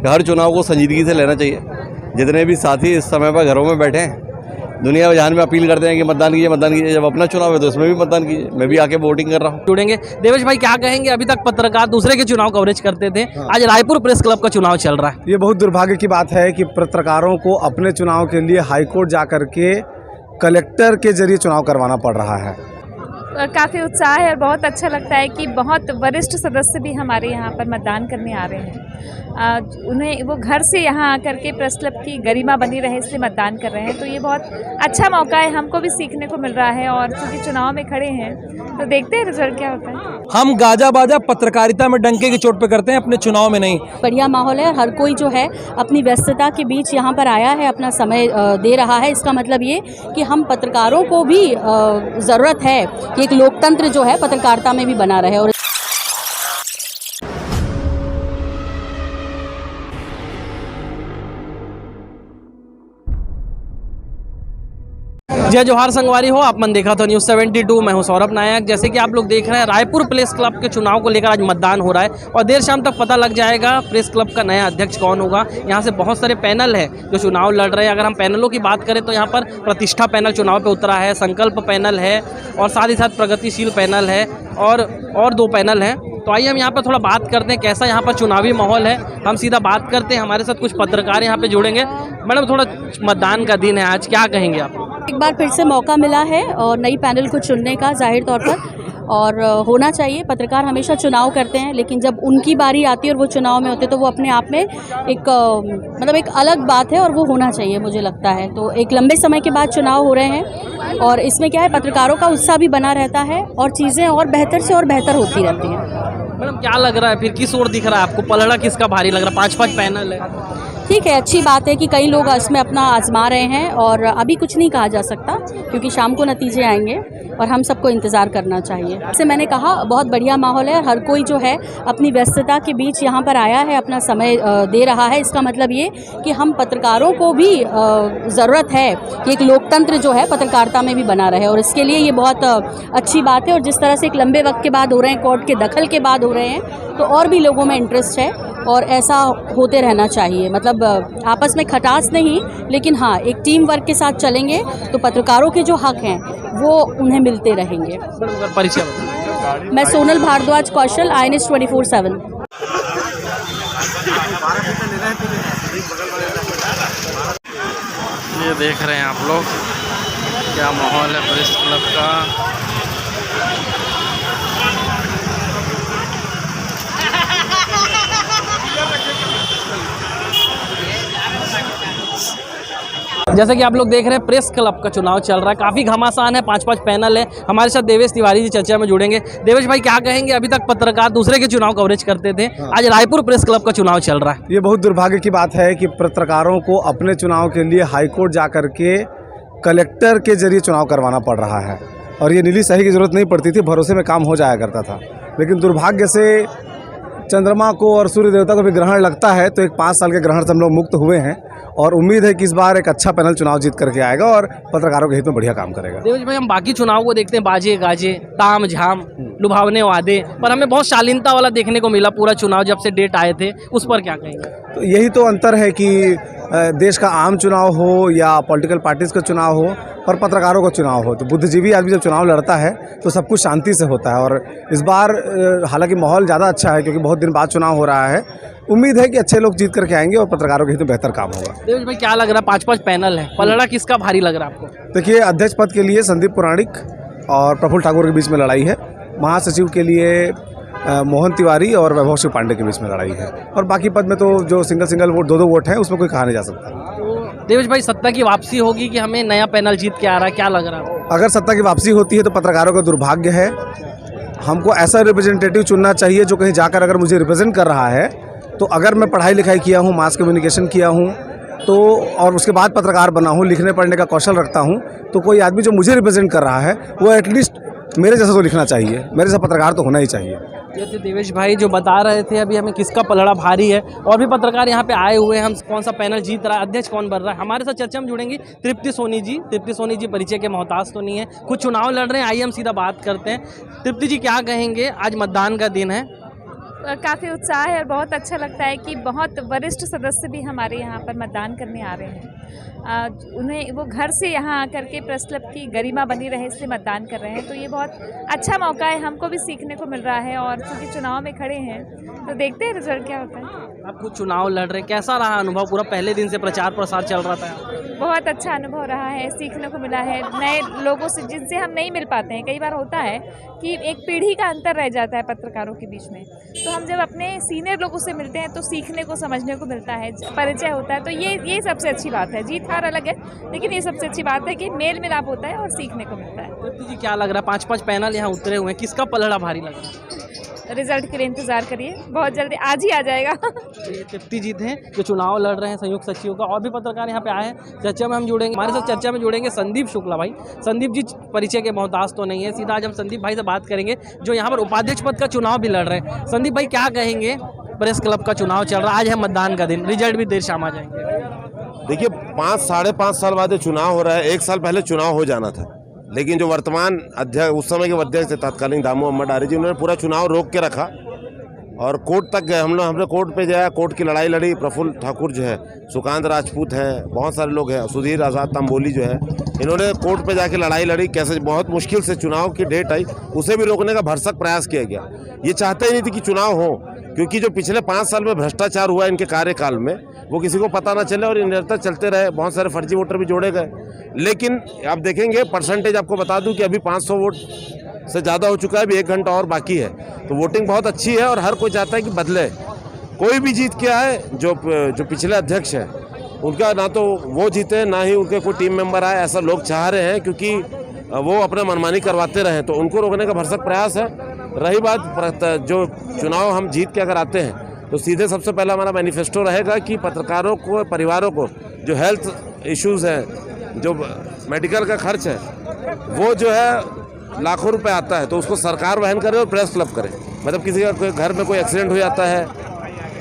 कि हर चुनाव को संजीदगी से लेना चाहिए। जितने भी साथी इस समय पर घरों में बैठे हैं, दुनिया जहान में अपील करते हैं कि मतदान कीजिए। जब अपना चुनाव है तो इसमें भी मतदान कीजिए। मैं भी आके वोटिंग कर रहा हूँ। जुड़ेंगे। देवेश भाई क्या कहेंगे, अभी तक पत्रकार दूसरे के चुनाव कवरेज करते थे, आज रायपुर प्रेस क्लब का चुनाव चल रहा है। ये बहुत दुर्भाग्य की बात है कि पत्रकारों को अपने चुनाव के लिए हाईकोर्ट जा करके कलेक्टर के जरिए चुनाव करवाना पड़ रहा है। काफ़ी उत्साह है और बहुत अच्छा लगता है कि बहुत वरिष्ठ सदस्य भी हमारे यहाँ पर मतदान करने आ रहे हैं। उन्हें वो घर से यहाँ आकर के प्रेस क्लब की गरिमा बनी रहे इसलिए मतदान कर रहे हैं, तो ये बहुत अच्छा मौका है, हमको भी सीखने को मिल रहा है। और चूँकि चुनाव में खड़े हैं तो देखते हैं रिजल्ट क्या होता है। हम गाजा बाजा पत्रकारिता में डंके की चोट पे करते हैं, अपने चुनाव में नहीं। बढ़िया माहौल है, हर कोई जो है अपनी व्यस्तता के बीच यहाँ पर आया है, अपना समय दे रहा है। इसका मतलब ये कि हम पत्रकारों को भी ज़रूरत है कि एक लोकतंत्र जो है पत्रकारिता में भी बना रहे। और जय जोहार संगवारी हो, आप मन देखा था न्यूज़ 72। मैं हूं सौरभ नायक। जैसे कि आप लोग देख रहे हैं, रायपुर प्रेस क्लब के चुनाव को लेकर आज मतदान हो रहा है और देर शाम तक पता लग जाएगा प्रेस क्लब का नया अध्यक्ष कौन होगा। यहां से बहुत सारे पैनल है जो चुनाव लड़ रहे हैं। अगर हम पैनलों की बात करें तो यहाँ पर प्रतिष्ठा पैनल चुनाव पर उतरा है, संकल्प पैनल है और साथ ही साथ प्रगतिशील पैनल है और दो पैनल हैं। तो आइए हम यहाँ पर थोड़ा बात करते हैं कैसा यहाँ पर चुनावी माहौल है। हम सीधा बात करते हैं, हमारे साथ कुछ पत्रकार यहाँ पे जुड़ेंगे। मैडम, थोड़ा मतदान का दिन है आज, क्या कहेंगे आप? एक बार फिर से मौका मिला है और नई पैनल को चुनने का जाहिर तौर पर, और होना चाहिए। पत्रकार हमेशा चुनाव करते हैं, लेकिन जब उनकी बारी आती है और वो चुनाव में होते तो वो अपने आप में एक मतलब एक अलग बात है और वो होना चाहिए, मुझे लगता है। तो एक लंबे समय के बाद चुनाव हो रहे हैं और इसमें क्या है, पत्रकारों का उत्साह भी बना रहता है और चीज़ें और बेहतर से और बेहतर होती रहती हैं। मैडम, क्या लग रहा है फिर, किस ओर दिख रहा है आपको, पलड़ा किसका भारी लग रहा है? 5-5 पैनल है। ठीक है, अच्छी बात है कि कई लोग इसमें अपना आजमा रहे हैं और अभी कुछ नहीं कहा जा सकता क्योंकि शाम को नतीजे आएंगे और हम सबको इंतज़ार करना चाहिए। जैसे मैंने कहा, बहुत बढ़िया माहौल है, हर कोई जो है अपनी व्यस्तता के बीच यहाँ पर आया है, अपना समय दे रहा है। इसका मतलब ये कि हम पत्रकारों को भी ज़रूरत है कि एक लोकतंत्र जो है पत्रकारिता में भी बना रहे। और इसके लिए ये बहुत अच्छी बात है। और जिस तरह से एक लंबे वक्त के बाद हो रहे हैं, कोर्ट के दखल के बाद हो रहे हैं, तो और भी लोगों में इंटरेस्ट है और ऐसा होते रहना चाहिए। मतलब आपस में खटास नहीं, लेकिन हाँ, एक टीम वर्क के साथ चलेंगे तो पत्रकारों के जो हक हैं वो उन्हें मिलते रहेंगे। परिचय? मैं सोनल भारद्वाज कौशल, INS 24/7। ये देख रहे हैं आप लोग क्या माहौल है प्रेस क्लब का। जैसे कि आप लोग देख रहे हैं, प्रेस क्लब का चुनाव चल रहा है, काफ़ी घमासान है, 5-5 पैनल है। हमारे साथ देवेश तिवारी जी चर्चा में जुड़ेंगे। देवेश भाई क्या कहेंगे, अभी तक पत्रकार दूसरे के चुनाव कवरेज करते थे, आज रायपुर प्रेस क्लब का चुनाव चल रहा है। ये बहुत दुर्भाग्य की बात है कि पत्रकारों को अपने चुनाव के लिए हाईकोर्ट जा करके कलेक्टर के जरिए चुनाव करवाना पड़ रहा है। और ये नीली स्याही की ज़रूरत नहीं पड़ती थी, भरोसे में काम हो जाया करता था। लेकिन दुर्भाग्य से चंद्रमा को और सूर्य देवता को भी ग्रहण लगता है, तो एक 5 साल के ग्रहण से हम लोग मुक्त हुए हैं और उम्मीद है कि इस बार एक अच्छा पैनल चुनाव जीत करके आएगा और पत्रकारों के हित में बढ़िया काम करेगा। देवेश भाई, हम बाकी चुनाव को देखते हैं, बाजे गाजे, ताम झाम, लुभावने वादे, पर हमें बहुत शालीनता वाला देखने को मिला पूरा चुनाव जब से डेट आए थे, उस पर क्या कहेंगे? तो यही तो अंतर है कि देश का आम चुनाव हो या पॉलिटिकल पार्टीज़ का चुनाव हो और पत्रकारों का चुनाव हो, तो बुद्धिजीवी आदमी जब चुनाव लड़ता है तो सब कुछ शांति से होता है। और इस बार हालांकि माहौल ज़्यादा अच्छा है क्योंकि बहुत दिन बाद चुनाव हो रहा है। उम्मीद है कि अच्छे लोग जीत करके आएंगे और पत्रकारों के हित में बेहतर काम होगा। देवेश भाई, क्या लग रहा है, 5-5 पैनल है, पलड़ा किसका भारी लग रहा है आपको? देखिए, अध्यक्ष पद के लिए संदीप पुराणिक और प्रफुल्ल ठाकुर के बीच में लड़ाई है। महासचिव के लिए मोहन तिवारी और वैभव श्री पांडे के बीच में लड़ाई है। और बाकी पद में तो जो सिंगल वोट 2-2 वोट हैं, उसमें कोई कहा नहीं जा सकता। देवेश भाई, सत्ता की वापसी होगी कि हमें नया पैनल जीत के आ रहा है, क्या लग रहा है? अगर सत्ता की वापसी होती है तो पत्रकारों का दुर्भाग्य है। हमको ऐसा रिप्रेजेंटेटिव चुनना चाहिए जो कहीं जाकर अगर मुझे रिप्रेजेंट कर रहा है, तो अगर मैं पढ़ाई लिखाई किया हूँ, मास कम्युनिकेशन किया हूँ, तो और उसके बाद पत्रकार बना हूँ, लिखने पढ़ने का कौशल रखता हूँ, तो कोई आदमी जो मुझे रिप्रेजेंट कर रहा है वो एटलीस्ट मेरे जैसा तो लिखना चाहिए, मेरे जैसा पत्रकार तो होना ही चाहिए। जैसे देवेश भाई जो बता रहे थे अभी हमें किसका पलड़ा भारी है, और भी पत्रकार यहाँ पे आए हुए हैं, हम कौन सा पैनल जीत रहा है, अध्यक्ष कौन बन रहा है, हमारे साथ चर्चा में जुड़ेंगी तृप्ति सोनी जी। तृप्ति सोनी जी परिचय के मोहताज तो नहीं है, कुछ चुनाव लड़ रहे हैं, आइए हम सीधा बात करते हैं। तृप्ति जी क्या कहेंगे, आज मतदान का दिन है, काफ़ी उत्साह है और बहुत अच्छा लगता है कि बहुत वरिष्ठ सदस्य भी हमारे यहाँ पर मतदान करने आ रहे हैं। उन्हें वो घर से यहाँ आकर के प्रेस क्लब की गरिमा बनी रहे इसलिए मतदान कर रहे हैं, तो ये बहुत अच्छा मौका है, हमको भी सीखने को मिल रहा है। और चूँकि चुनाव में खड़े हैं तो देखते हैं रिजल्ट क्या होता है। आप खुद चुनाव लड़ रहे हैं, कैसा रहा अनुभव? पूरा पहले दिन से प्रचार प्रसार चल रहा था। बहुत अच्छा अनुभव रहा है, सीखने को मिला है नए लोगों से जिनसे हम नहीं मिल पाते हैं। कई बार होता है कि एक पीढ़ी का अंतर रह जाता है पत्रकारों के बीच में, तो हम जब अपने सीनियर लोगों से मिलते हैं तो सीखने को समझने को मिलता है, परिचय होता है। तो ये सबसे अच्छी बात है। जीत हार अलग है, लेकिन ये सबसे अच्छी बात है कि मेल मिलाप होता है और सीखने को मिलता है। तृप्ति जी क्या लग रहा है, 5-5 पैनल यहाँ उतरे हुए हैं, किसका पलड़ा भारी लग रहा है? रिजल्ट के लिए इंतजार करिए, बहुत जल्दी आज ही आ जाएगा। ये तृप्ति जी थे जो चुनाव लड़ रहे हैं संयुक्त सचिव का। और भी पत्रकार यहाँ पे आए हैं, चर्चा में हम जुड़ेंगे। हमारे साथ चर्चा में जुड़ेंगे संदीप शुक्ला भाई। संदीप जी परिचय के मोहताज तो नहीं है, सीधा आज हम संदीप भाई से बात करेंगे जो यहाँ पर उपाध्यक्ष पद का चुनाव भी लड़ रहे हैं। संदीप भाई क्या कहेंगे, प्रेस क्लब का चुनाव चल रहा है, आज है मतदान का दिन, रिजल्ट भी देर शाम आ जाएंगे। देखिए 5-5.5 साल बाद ये चुनाव हो रहा है। 1 साल पहले चुनाव हो जाना था, लेकिन जो वर्तमान अध्यक्ष, उस समय के अध्यक्ष थे तत्कालीन दामू अम्मा डारी जी, उन्होंने पूरा चुनाव रोक के रखा और कोर्ट तक गए। हमने कोर्ट पे जाया, कोर्ट की लड़ाई लड़ी। प्रफुल्ल ठाकुर जो है, सुकांत राजपूत हैं, बहुत सारे लोग हैं, सुधीर आज़ाद तंबोली जो है, इन्होंने कोर्ट पे जाके लड़ाई लड़ी। कैसे बहुत मुश्किल से चुनाव की डेट आई, उसे भी रोकने का भरसक प्रयास किया गया। ये चाहते ही नहीं थे कि चुनाव हो, क्योंकि जो पिछले 5 साल में भ्रष्टाचार हुआ इनके कार्यकाल में वो किसी को पता ना चले और निरंतर चलते रहे। बहुत सारे फर्जी वोटर भी जोड़े गए। लेकिन आप देखेंगे परसेंटेज, आपको बता दूं कि अभी 500 वोट से ज़्यादा हो चुका है, अभी 1 घंटा और बाकी है। तो वोटिंग बहुत अच्छी है और हर कोई चाहता है कि बदले। कोई भी जीत के आए, जो पिछले अध्यक्ष हैं उनका ना तो वो जीते ना ही उनके कोई टीम मेंबर आए, ऐसा लोग चाह रहे हैं, क्योंकि वो अपने मनमानी करवाते रहे। तो उनको रोकने का भरसक प्रयास है। रही बात जो चुनाव हम जीत के अगर आते हैं तो सीधे सबसे पहला हमारा मैनिफेस्टो रहेगा कि पत्रकारों को, परिवारों को जो हेल्थ इश्यूज़ हैं, जो मेडिकल का खर्च है, वो जो है लाखों रुपए आता है तो उसको सरकार वहन करे और प्रेस क्लब करे। मतलब किसी का घर में कोई एक्सीडेंट हो जाता है,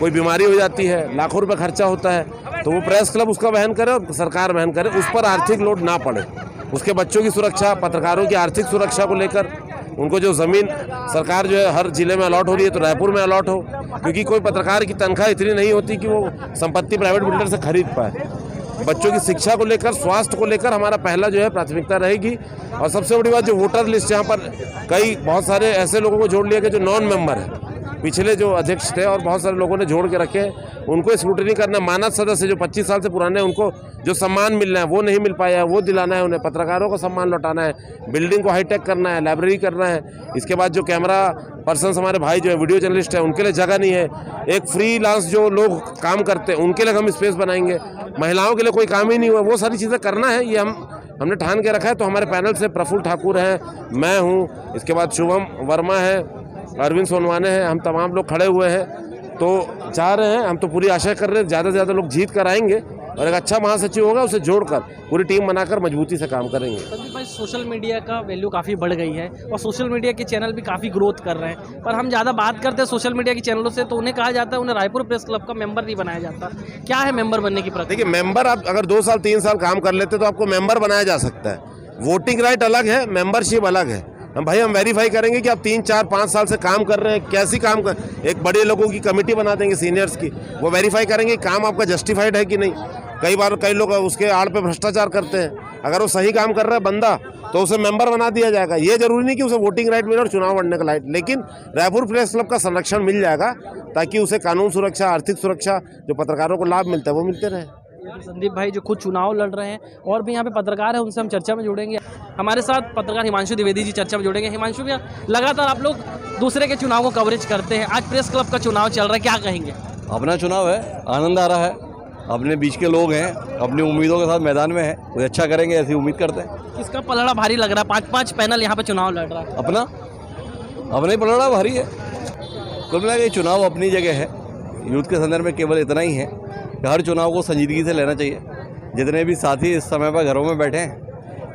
कोई बीमारी हो जाती है, लाखों रुपए खर्चा होता है, तो वो प्रेस क्लब उसका वहन करे और सरकार वहन करे, उस पर आर्थिक लोड ना पड़े। उसके बच्चों की सुरक्षा, पत्रकारों की आर्थिक सुरक्षा को लेकर उनको जो ज़मीन सरकार जो है हर जिले में अलॉट हो रही है तो रायपुर में अलॉट हो, क्योंकि कोई पत्रकार की तनख्वाह इतनी नहीं होती कि वो संपत्ति प्राइवेट बिल्डर से खरीद पाए। बच्चों की शिक्षा को लेकर, स्वास्थ्य को लेकर हमारा पहला जो है प्राथमिकता रहेगी। और सबसे बड़ी बात, जो वोटर लिस्ट, यहाँ पर बहुत सारे ऐसे लोगों को जोड़ लिया गया जो नॉन मेंबर है, पिछले जो अध्यक्ष थे और बहुत सारे लोगों ने जोड़ के रखे, उनको स्क्रूटनी करना। मानद सदस्य जो 25 साल से पुराने, उनको जो सम्मान मिलना है वो नहीं मिल पाया है, वो दिलाना है उन्हें। पत्रकारों को सम्मान लौटाना है, बिल्डिंग को हाईटेक करना है, लाइब्रेरी करना है। इसके बाद जो कैमरा पर्सन्स हमारे भाई जो है, वीडियो जर्नलिस्ट है, उनके लिए जगह नहीं है। एक फ्रीलांस जो लोग काम करते हैं उनके लिए हम स्पेस बनाएंगे। महिलाओं के लिए कोई काम ही नहीं हुआ, वो सारी चीज़ें करना है। ये हमने ठान के रखा है। तो हमारे पैनल से प्रफुल्ल ठाकुर हैं, मैं हूँ, इसके बाद शुभम वर्मा है, अरविंद सोनवाने हैं, हम तमाम लोग खड़े हुए हैं। तो चाह रहे हैं, हम तो पूरी आशा कर रहे हैं ज़्यादा से ज़्यादा लोग जीत कर आएंगे और एक अच्छा महासचिव होगा, उसे जोड़कर पूरी टीम बनाकर मजबूती से काम करेंगे। संदीप भाई, सोशल मीडिया का वैल्यू काफ़ी बढ़ गई है और सोशल मीडिया के चैनल भी काफ़ी ग्रोथ कर रहे हैं, पर हम ज़्यादा बात करते हैं सोशल मीडिया के चैनलों से तो उन्हें कहा जाता है उन्हें रायपुर प्रेस क्लब का मेंबर नहीं बनाया जाता। क्या है मेंबर बनने की प्रक्रिया? देखिए, मेंबर आप अगर 2 साल 3 साल काम कर लेते तो आपको मेंबर बनाया जा सकता है। वोटिंग राइट अलग है, मेंबरशिप अलग है। हम वेरीफाई करेंगे कि आप 3, 4, 5 साल से काम कर रहे हैं, कैसी काम कर। एक बड़े लोगों की कमेटी बना देंगे, सीनियर्स की, वो वेरीफाई करेंगे काम आपका जस्टिफाइड है कि नहीं। कई बार कई लोग उसके आड़ पे भ्रष्टाचार करते हैं, अगर वो सही काम कर रहा है बंदा तो उसे मेंबर बना दिया जाएगा। ये जरूरी नहीं कि उसे वोटिंग राइट मिले और चुनाव लड़ने का राइट, लेकिन रायपुर प्रेस क्लब का संरक्षण मिल जाएगा ताकि उसे कानून सुरक्षा, आर्थिक सुरक्षा, जो पत्रकारों को लाभ मिलता है वो मिलते रहे। संदीप भाई जो खुद चुनाव लड़ रहे हैं और भी यहाँ पे पत्रकार हैं, उनसे हम चर्चा में जुड़ेंगे। हमारे साथ पत्रकार हिमांशु द्विवेदी जी चर्चा में जुड़ेंगे। हिमांशु भैया, लगातार आप लोग दूसरे के चुनाव को कवरेज करते हैं, आज प्रेस क्लब का चुनाव चल रहा है, क्या कहेंगे? अपना चुनाव है, आनंद आ रहा है, अपने बीच के लोग हैं, अपनी उम्मीदों के साथ मैदान में हैं, कुछ अच्छा करेंगे ऐसी उम्मीद करते हैं। किसका पलड़ा भारी लग रहा है? 5-5 पैनल यहाँ पे चुनाव लड़ रहा है। अपना ही पलड़ा भारी है। कुल मिला के चुनाव अपनी जगह है। यूथ के संदर्भ में केवल इतना ही है कि हर चुनाव को संजीदगी से लेना चाहिए। जितने भी साथी इस समय पर घरों में बैठे हैं,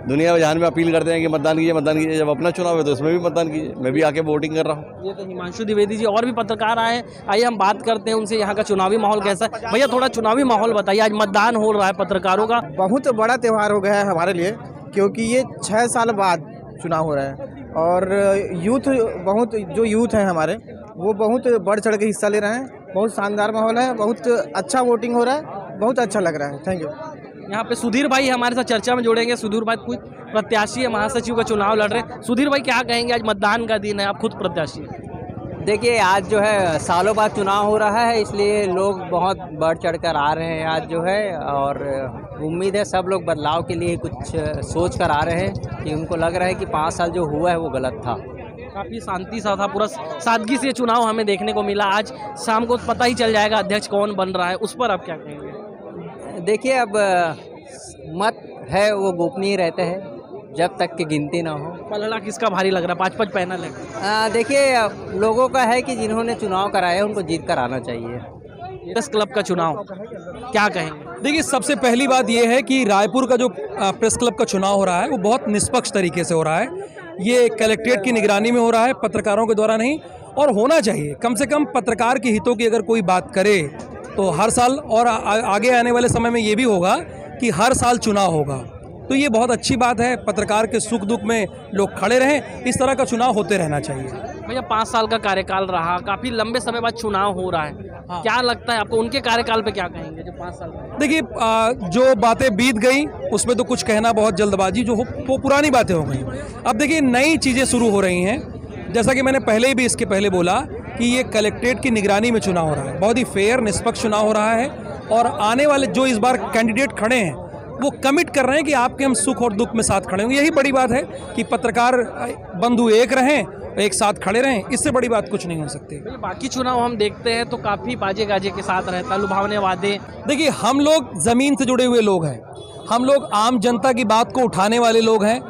दुनिया जहान में अपील करते हैं कि मतदान कीजिए, मतदान कीजिए। जब अपना चुनाव है तो इसमें भी मतदान कीजिए। मैं भी आके वोटिंग कर रहा हूँ। ये तो हिमांशु द्विवेदी जी, और भी पत्रकार आए हैं, आइए हम बात करते हैं उनसे, यहाँ का चुनावी माहौल कैसा है। भैया थोड़ा चुनावी माहौल बताइए, आज मतदान हो रहा है पत्रकारों का। बहुत बड़ा त्यौहार हो गया है हमारे लिए, क्योंकि ये 6 साल बाद चुनाव हो रहा है और यूथ, बहुत जो यूथ हैं हमारे, वो बहुत बढ़ चढ़ के हिस्सा ले रहे हैं। बहुत शानदार माहौल है, बहुत अच्छा वोटिंग हो रहा है, बहुत अच्छा लग रहा है। Thank you. यहाँ पे सुधीर भाई हमारे साथ चर्चा में जुड़ेंगे। सुधीर भाई खुद प्रत्याशी है, महासचिव का चुनाव लड़ रहे हैं। सुधीर भाई क्या कहेंगे, आज मतदान का दिन है, आप खुद प्रत्याशी हैं। देखिए, आज जो है सालों बाद चुनाव हो रहा है, इसलिए लोग बहुत बढ़ चढ़ कर आ रहे हैं आज जो है, और उम्मीद है सब लोग बदलाव के लिए कुछ सोच कर आ रहे हैं कि उनको लग रहा है कि 5 साल जो हुआ है वो गलत था। काफ़ी शांति सा था, पूरा सादगी से चुनाव हमें देखने को मिला। आज शाम को पता ही चल जाएगा अध्यक्ष कौन बन रहा है, उस पर आप क्या कहेंगे? देखिए, अब मत है वो गोपनीय रहते हैं जब तक की गिनती ना हो। पलड़ा किसका भारी लग रहा है? 5-5 पैनल है। देखिए, लोगों का है कि जिन्होंने चुनाव कराया है उनको जीत कर आना चाहिए। प्रेस क्लब का चुनाव क्या कहेंगे? देखिए, सबसे पहली बात यह है कि रायपुर का जो प्रेस क्लब का चुनाव हो रहा है वो बहुत निष्पक्ष तरीके से हो रहा है। ये कलेक्ट्रेट की निगरानी में हो रहा है, पत्रकारों के द्वारा नहीं, और होना चाहिए। कम से कम पत्रकार के हितों की अगर कोई बात करे तो हर साल और आगे आने वाले समय में ये भी होगा कि हर साल चुनाव होगा, तो ये बहुत अच्छी बात है। पत्रकार के सुख दुख में लोग खड़े रहें, इस तरह का चुनाव होते रहना चाहिए। भैया 5 साल का कार्यकाल रहा, काफ़ी लंबे समय बाद चुनाव हो रहा है। हाँ। क्या लगता है आपको, उनके कार्यकाल पे क्या कहेंगे जो 5 साल? देखिए, जो बातें बीत गई उसमें तो कुछ कहना बहुत जल्दबाजी, जो हो वो पुरानी बातें हो गई। अब देखिए, नई चीज़ें शुरू हो रही हैं। जैसा कि मैंने पहले भी इसके पहले बोला कि ये कलेक्ट्रेट की निगरानी में चुनाव हो रहा है, बहुत ही फेयर निष्पक्ष चुनाव हो रहा है, और आने वाले जो इस बार कैंडिडेट खड़े हैं वो कमिट कर रहे हैं कि आपके हम सुख और दुख में साथ खड़े होंगे। यही बड़ी बात है कि पत्रकार बंधु एक रहें, एक साथ खड़े रहें, इससे बड़ी बात कुछ नहीं हो सकती। बाकी चुनाव हम देखते हैं तो काफ़ी बाजे गाजे के साथ रहता, लुभावने वादे। देखिए, हम लोग ज़मीन से जुड़े हुए लोग हैं, हम लोग आम जनता की बात को उठाने वाले लोग हैं।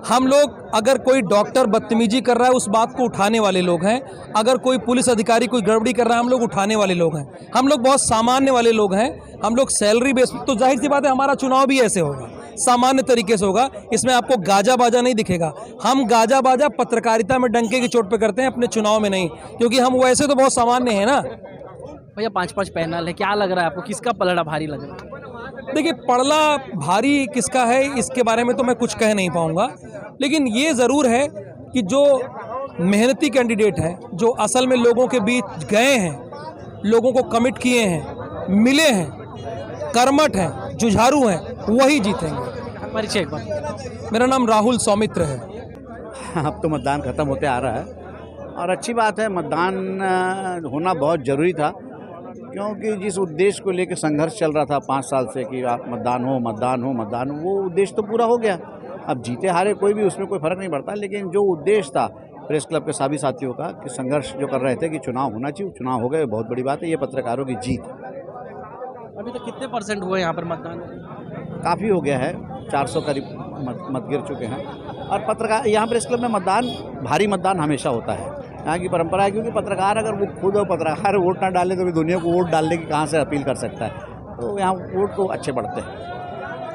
हम लोग, अगर कोई डॉक्टर बदतमीजी कर रहा है उस बात को उठाने वाले लोग हैं, अगर कोई पुलिस अधिकारी कोई गड़बड़ी कर रहा है हम लोग उठाने वाले लोग हैं। हम लोग बहुत सामान्य वाले लोग हैं, हम लोग सैलरी बेस, तो जाहिर सी बात है हमारा चुनाव भी ऐसे होगा, सामान्य तरीके से होगा। इसमें आपको गाजा बाजा नहीं दिखेगा। हम गाजा बाजा पत्रकारिता में डंके की चोट पे करते हैं, अपने चुनाव में नहीं, क्योंकि हम वैसे तो बहुत सामान्य हैं ना। भैया 5-5 पैनल है, क्या लग रहा है आपको, किसका पलड़ा भारी लग रहा है? देखिए, पड़ला भारी किसका है इसके बारे में तो मैं कुछ कह नहीं पाऊंगा, लेकिन ये ज़रूर है कि जो मेहनती कैंडिडेट हैं, जो असल में लोगों के बीच गए हैं, लोगों को कमिट किए हैं, मिले हैं, कर्मठ हैं, जुझारू हैं, वही जीतेंगे। परिचय एक बार। मेरा नाम राहुल सौमित्र है। अब तो मतदान ख़त्म होते आ रहा है और अच्छी बात है, मतदान होना बहुत ज़रूरी था, क्योंकि जिस उद्देश्य को लेकर संघर्ष चल रहा था 5 साल से कि आप मतदान हो मतदान हो मतदान हो, वो उद्देश्य तो पूरा हो गया। अब जीते हारे कोई भी, उसमें कोई फ़र्क नहीं पड़ता, लेकिन जो उद्देश्य था प्रेस क्लब के सभी साथियों का कि संघर्ष जो कर रहे थे कि चुनाव होना चाहिए, चुनाव हो गए, बहुत बड़ी बात है। ये पत्रकारों की जीत। अभी तक कितने % हुए यहाँ पर मतदान? काफ़ी हो गया है, 400 करीब मत गिर चुके हैं। और पत्रकार यहाँ प्रेस क्लब में मतदान, भारी मतदान हमेशा होता है, यहाँ की परंपरा है। क्योंकि पत्रकार, अगर वो खुद पत्रकार वोट ना डाले तो भी दुनिया को वोट डालने की कहाँ से अपील कर सकता है, तो यहाँ वोट तो अच्छे बढ़ते हैं।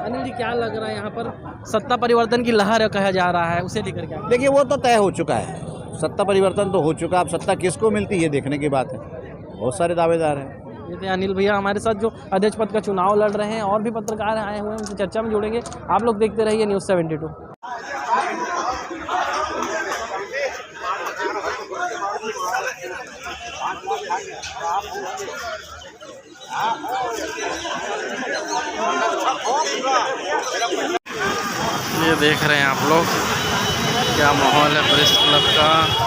अनिल जी, क्या लग रहा है यहाँ पर सत्ता परिवर्तन की लहर कहा जा रहा है, उसे लेकर क्या? देखिए, वो तो तय हो चुका है, सत्ता परिवर्तन तो हो चुका। अब सत्ता किसको मिलती है देखने की बात है, बहुत सारे दावेदार हैं। ये थे अनिल भैया हमारे साथ जो अध्यक्ष पद का चुनाव लड़ रहे हैं। और भी पत्रकार आए हुए हैं, उनसे चर्चा में जुड़ेंगे। आप लोग देखते रहिए न्यूज़ 72। ये देख रहे हैं आप लोग, क्या माहौल है प्रेस क्लब का।